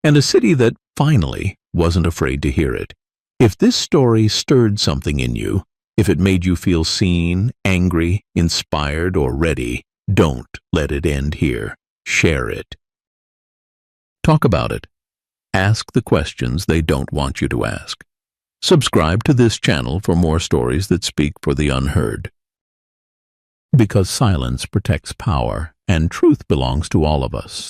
And a city that, finally, wasn't afraid to hear it. If this story stirred something in you, if it made you feel seen, angry, inspired, or ready, don't let it end here. Share it. Talk about it. Ask the questions they don't want you to ask. Subscribe to this channel for more stories that speak for the unheard. Because silence protects power, and truth belongs to all of us.